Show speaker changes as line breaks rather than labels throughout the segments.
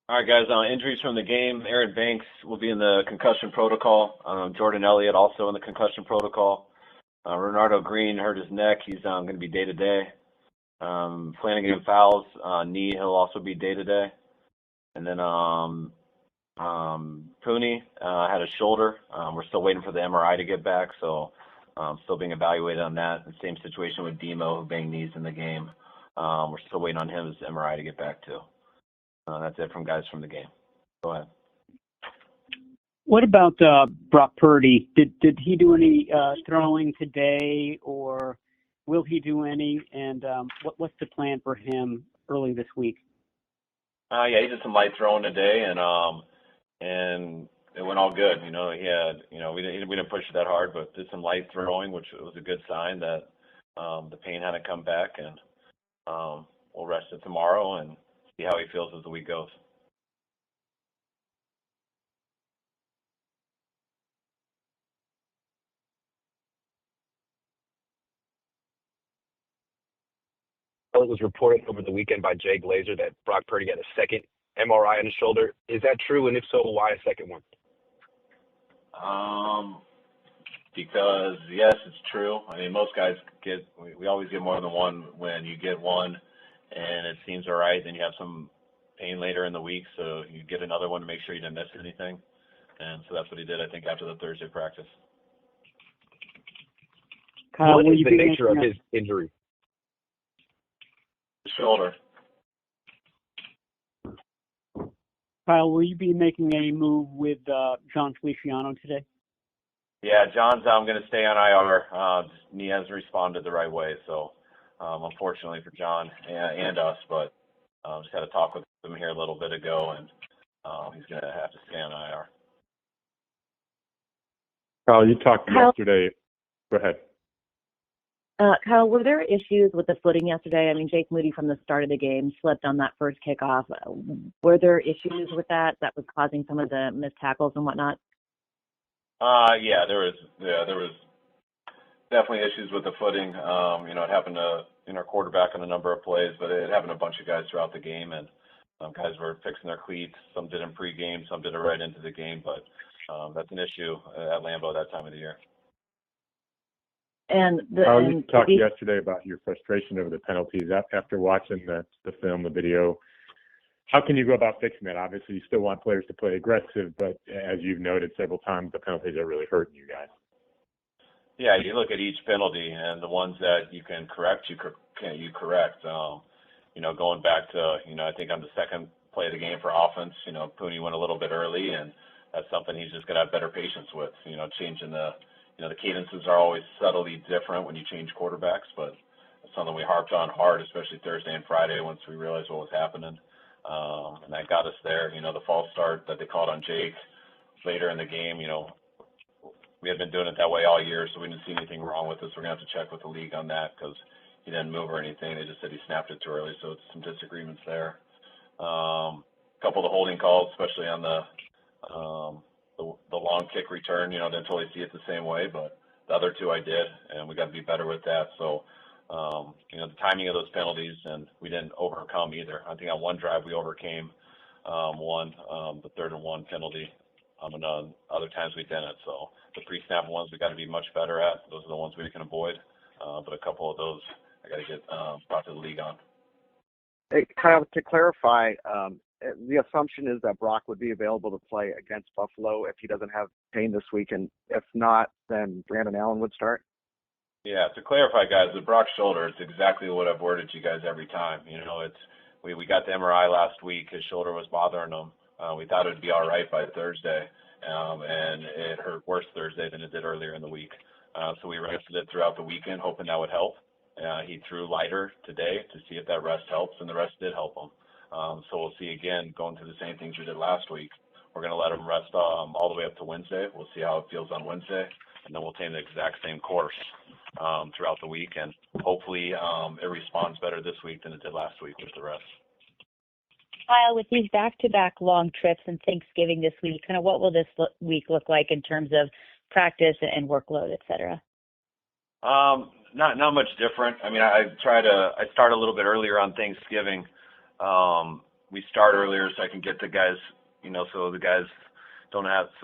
All right, guys. Injuries from the game. Aaron Banks will be in the concussion protocol. Jordan Elliott also in the concussion protocol. Renardo Green hurt his neck. He's going to be day to day. Flanagan and Fowles knee. He'll also be day to day. And then Purdy had a shoulder. We're still waiting for the MRI to get back, so still being evaluated on that. The same situation with Demo, who banged knees in the game. We're still waiting on his MRI to get back too. That's it from guys from the game. Go ahead.
What about Brock Purdy? Did he do any throwing today, or will he do any? And what's the plan for him early this week?
Yeah, he did some light throwing today, and it went all good. He had, we didn't push it that hard, but did some light throwing, which was a good sign that the pain hadn't come back, and we'll rest it tomorrow and see how he feels as the week goes.
It was reported over the weekend by Jay Glazer that Brock Purdy had a second MRI on his shoulder. Is that true? And if so, why a second one?
Because yes, it's true. I mean, most guys we always get more than one. When you get one and it seems all right, then you have some pain later in the week, so you get another one to make sure you didn't miss anything. And so that's what he did, I think, after the Thursday practice.
Kyle,
what is the nature of his injury?
Shoulder.
Kyle, will you be making a move with John Feliciano today?
Yeah, John's going to stay on IR. He hasn't responded the right way, so unfortunately for John and us, but just had a talk with him here a little bit ago, and he's going to have to stay on IR.
Kyle, you talked yesterday. Go ahead.
Kyle, were there issues with the footing yesterday? I mean, Jake Moody from the start of the game slipped on that first kickoff. Were there issues with that was causing some of the missed tackles and whatnot?
Yeah, there was definitely issues with the footing. It happened to our quarterback on a number of plays, but it happened to a bunch of guys throughout the game, and guys were fixing their cleats. Some did in pregame, some did it right into the game, but that's an issue at Lambeau that time of the year.
You talked yesterday about your frustration over the penalties. After watching the film, the video, how can you go about fixing that? Obviously, you still want players to play aggressive, but as you've noted several times, the penalties are really hurting you guys.
Yeah, you look at each penalty, and the ones that you can correct, you correct. Going back to, I think on the second play of the game for offense, Purdy went a little bit early, and that's something he's just going to have better patience with. Changing the cadences are always subtly different when you change quarterbacks, but it's something we harped on hard, especially Thursday and Friday once we realized what was happening. And that got us there. The false start that they called on Jake later in the game, we had been doing it that way all year, so we didn't see anything wrong with this. We're going to have to check with the league on that because he didn't move or anything. They just said he snapped it too early, so it's some disagreements there. A couple of the holding calls, especially on the long kick return, didn't totally see it the same way, but the other two I did, and we got to be better with that. So, the timing of those penalties, and we didn't overcome either. I think on one drive we overcame the 3rd and 1 penalty. And on other times we didn't. So the pre-snap ones we got to be much better at. Those are the ones we can avoid. But a couple of those I got to get brought to the league on.
Hey, Kyle, to clarify, the assumption is that Brock would be available to play against Buffalo if he doesn't have pain this week, and if not, then Brandon Allen would start?
Yeah, to clarify, guys, with Brock's shoulder, it's exactly what I've worded to you guys every time. We got the MRI last week. His shoulder was bothering him. We thought it would be all right by Thursday, and it hurt worse Thursday than it did earlier in the week. So we rested it throughout the weekend, hoping that would help. He threw lighter today to see if that rest helps, and the rest did help him. So we'll see again, going through the same things we did last week. We're going to let him rest all the way up to Wednesday. We'll see how it feels on Wednesday, and then we'll take the exact same course throughout the week, and hopefully it responds better this week than it did last week with the rest.
Kyle, with these back-to-back long trips and Thanksgiving this week, kind of what will this week look like in terms of practice and workload, et cetera?
Not much different. I mean, I start a little bit earlier on Thanksgiving, we start earlier so I can get the guys, so the guys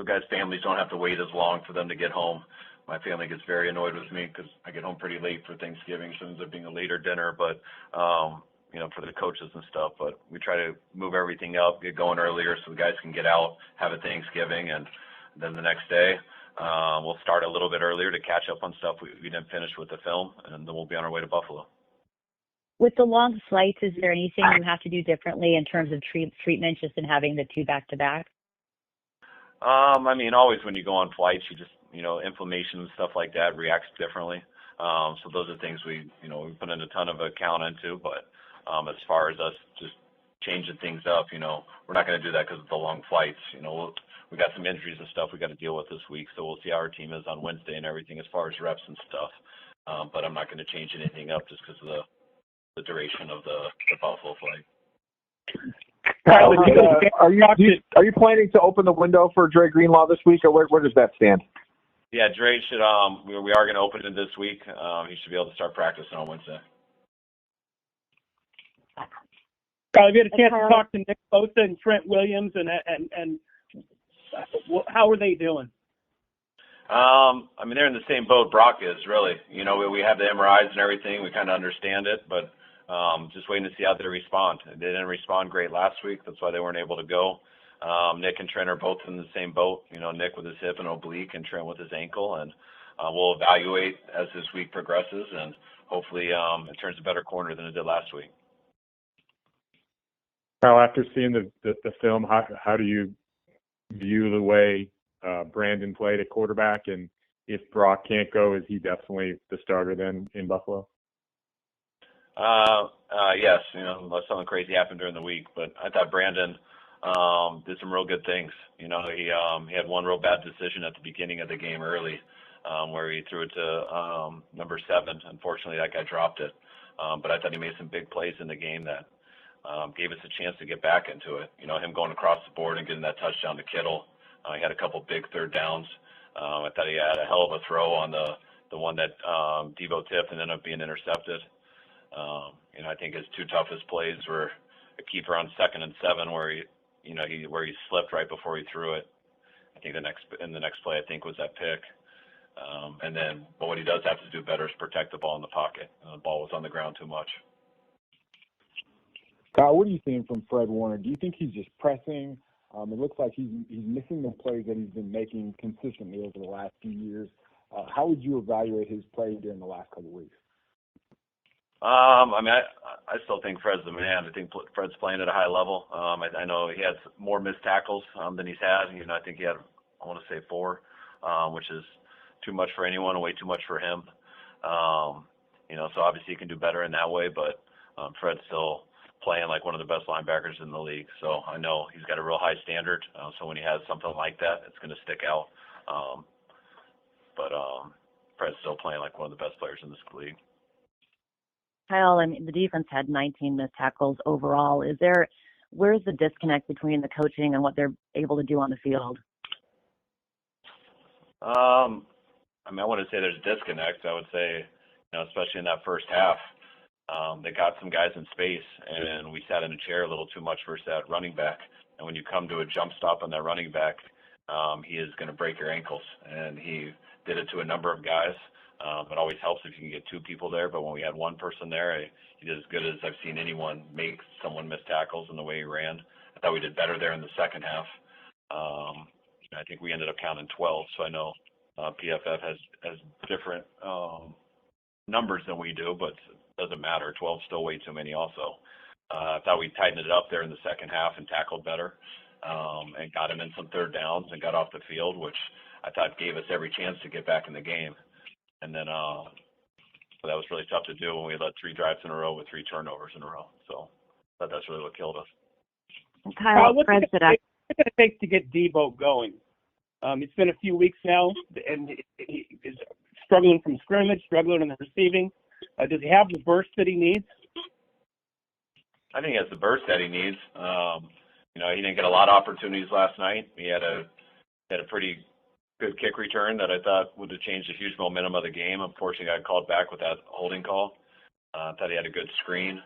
guys' families don't have to wait as long for them to get home. My family gets very annoyed with me because I get home pretty late for Thanksgiving, so it ends up being a later dinner, but, for the coaches and stuff. But we try to move everything up, get going earlier so the guys can get out, have a Thanksgiving, and then the next day we'll start a little bit earlier to catch up on stuff we didn't finish with the film, and then we'll be on our way to Buffalo.
With the long flights, is there anything you have to do differently in terms of treatment just in having the two back-to-back?
Always when you go on flights, you just, inflammation and stuff like that reacts differently. So those are things we put in a ton of account into. But as far as us just changing things up, we're not going to do that because of the long flights. We got some injuries and stuff we got to deal with this week, so we'll see how our team is on Wednesday and everything as far as reps and stuff. But I'm not going to change anything up just because of the duration of the Buffalo flight.
Are you planning to open the window for Dre Greenlaw this week, or where does that stand?
Yeah, Dre should. We are going to open it this week. He should be able to start practicing on Wednesday.
Kyle, have you had a chance to talk to Nick Bosa and Trent Williams, and how are they doing?
They're in the same boat Brock is, really. We have the MRIs and everything. We kind of understand it, but just waiting to see how they respond. They didn't respond great last week. That's why they weren't able to go. Nick and Trent are both in the same boat. Nick with his hip and oblique, and Trent with his ankle. And we'll evaluate as this week progresses, and hopefully it turns a better corner than it did last week.
Kyle, after seeing the film, how do you view the way Brandon played at quarterback? And if Brock can't go, is he definitely the starter then in Buffalo?
Yes, unless something crazy happened during the week. But I thought Brandon did some real good things. He had one real bad decision at the beginning of the game early, where he threw it to number 7. Unfortunately, that guy dropped it. But I thought he made some big plays in the game that gave us a chance to get back into it. Him going across the board and getting that touchdown to Kittle. He had a couple big third downs. I thought he had a hell of a throw on the one that Debo tipped and ended up being intercepted. I think his two toughest plays were a keeper on 2nd and 7 where he slipped right before he threw it. I think the next play was that pick. But what he does have to do better is protect the ball in the pocket. The ball was on the ground too much.
Kyle, what are you seeing from Fred Warner? Do you think he's just pressing? It looks like he's missing the plays that he's been making consistently over the last few years. How would you evaluate his play during the last couple of weeks?
I still think Fred's the man. I think Fred's playing at a high level. I know he has more missed tackles than he's had. I think he had, 4, which is too much for anyone and way too much for him. So obviously he can do better in that way, but Fred's still playing like one of the best linebackers in the league. So I know he's got a real high standard. So when he has something like that, it's going to stick out. But Fred's still playing like one of the best players in this league.
Kyle, the defense had 19 missed tackles overall. Where's the disconnect between the coaching and what they're able to do on the field?
I wouldn't say there's a disconnect. I would say, especially in that first half, they got some guys in space, and we sat in a chair a little too much versus that running back. And when you come to a jump stop on that running back, he is going to break your ankles. And he did it to a number of guys. It always helps if you can get 2 people there, but when we had 1 person there, he did as good as I've seen anyone make someone miss tackles in the way he ran. I thought we did better there in the second half. I think we ended up counting 12, so I know PFF has different numbers than we do, but it doesn't matter. 12 is still way too many also. I thought we tightened it up there in the second half and tackled better and got him in some third downs and got off the field, which I thought gave us every chance to get back in the game. And then that was really tough to do when we led 3 drives in a row with 3 turnovers in a row. So I thought that's really what killed us.
Kyle,
what's it going to take to get Debo going? It's been a few weeks now, and he is struggling from scrimmage, struggling in the receiving. Does he have the burst that he needs?
I think he has the burst that he needs. He didn't get a lot of opportunities last night. He had a pretty good kick return that I thought would have changed the huge momentum of the game. Unfortunately, I got called back with that holding call. I thought he had a good screen.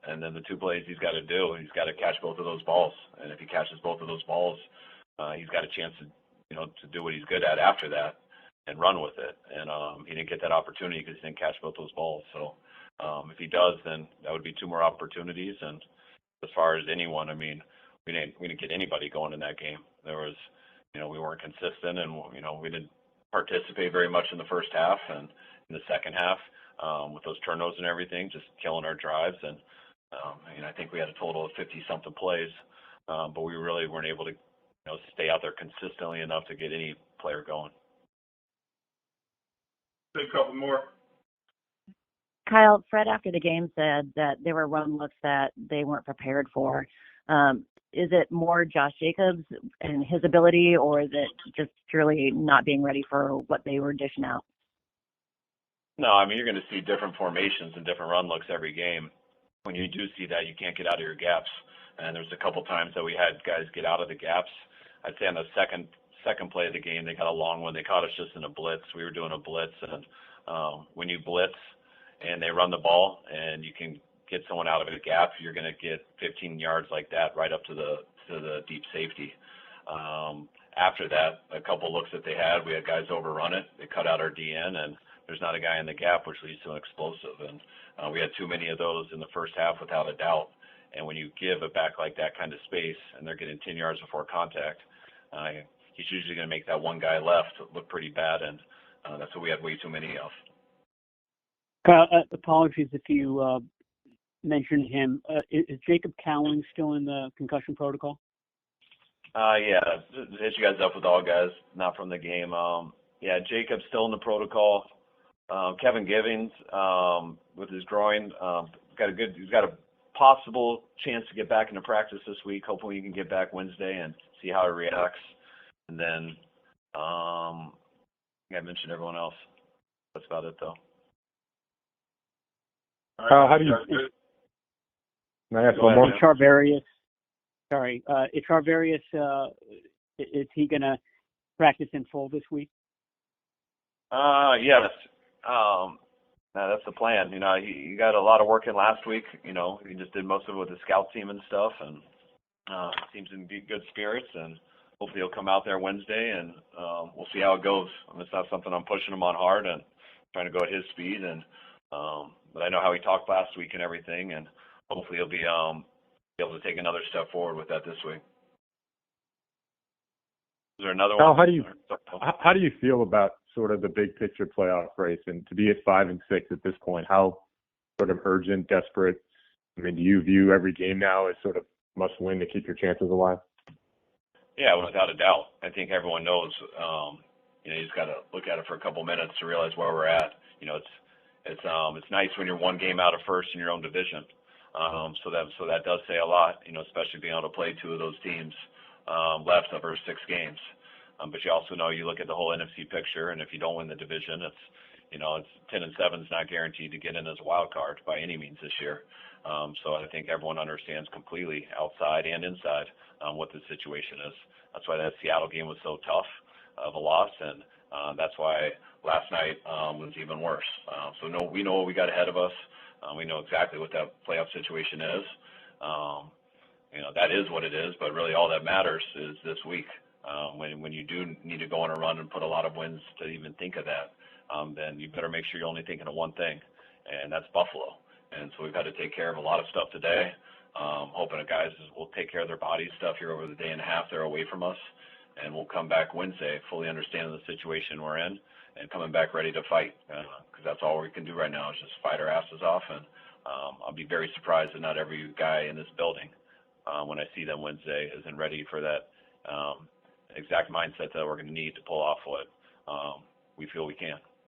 And then the two plays he's got to do, he's got to catch both of those balls. And if he catches both of those balls, he's got a chance to, to do what he's good at after that and run with it. And he didn't get that opportunity because he didn't catch both those balls. So if he does, then that would be two more opportunities. And as far as anyone, I mean, we didn't get anybody going in that game. There was, we weren't consistent, and we didn't participate very much in the first half, and in the second half, with those turnovers and everything, just killing our drives. And I think we had a total of 50-something plays, but we really weren't able to, stay out there consistently enough to get any player going.
Take a couple more.
Kyle, Fred after the game said that there were run looks that they weren't prepared for. Is it more Josh Jacobs and his ability, or is it just purely not being ready for what they were dishing out?
No, I mean, you're going to see different formations and different run looks every game. When you do see that, you can't get out of your gaps. And there's a couple times that we had guys get out of the gaps. I'd say on the second play of the game, they got a long one. They caught us just in a blitz. We were doing a blitz, and when you blitz and they run the ball and you can get someone out of a gap, you're going to get 15 yards like that right up to the deep safety. After that, a couple looks that they had, we had guys overrun it. They cut out our DN, and there's not a guy in the gap, which leads to an explosive. And we had too many of those in the first half without a doubt. And when you give a back like that kind of space and they're getting 10 yards before contact, he's usually going to make that one guy left look pretty bad, and that's what we had way too many of.
Kyle, apologies if you mentioned him. Is Jacob Cowling still in the concussion protocol?
Yeah, to hit you guys up with all guys, not from the game. Yeah, Jacob's still in the protocol. Kevin Givens, with his groin, he's got a possible chance to get back into practice this week. Hopefully he can get back Wednesday and see how he reacts. And then I think I mentioned everyone else. That's about it, though.
How do you? Can I ask one more?
Charvarius. Sorry, Charvarius. Is he going to practice in full this week?
Yes. That's the plan. He got a lot of work in last week. He just did most of it with the scout team and stuff, and seems in good spirits. And hopefully he'll come out there Wednesday, and we'll see how it goes. It's not something I'm pushing him on hard and trying to go at his speed. And but I know how he talked last week and everything, and hopefully he'll be able to take another step forward with that this week. Is there another one?
How do you feel about sort of the big picture playoff race, and to be at 5-6 at this point? How sort of urgent, desperate? I mean, do you view every game now as sort of must win to keep your chances alive?
Yeah, without a doubt. I think everyone knows. You just got to look at it for a couple minutes to realize where we're at. It's nice when you're one game out of first in your own division. So that does say a lot. Especially being able to play two of those teams left over 6 games. But you also know, you look at the whole NFC picture, and if you don't win the division, it's 10-7 is not guaranteed to get in as a wild card by any means this year. So I think everyone understands completely, outside and inside, what the situation is. That's why that Seattle game was so tough of a loss, and that's why last night was even worse. So we know what we got ahead of us. We know exactly what that playoff situation is. That is what it is, but really all that matters is this week. When you do need to go on a run and put a lot of wins to even think of that, then you better make sure you're only thinking of one thing, and that's Buffalo. And so we've got to take care of a lot of stuff today, hoping that guys will take care of their body stuff here over the day and a half they're away from us, and we'll come back Wednesday fully understanding the situation we're in and coming back ready to fight, because that's all we can do right now is just fight our asses off. And I'll be very surprised that not every guy in this building, when I see them Wednesday, isn't ready for that exact mindset that we're going to need to pull off what we feel we can.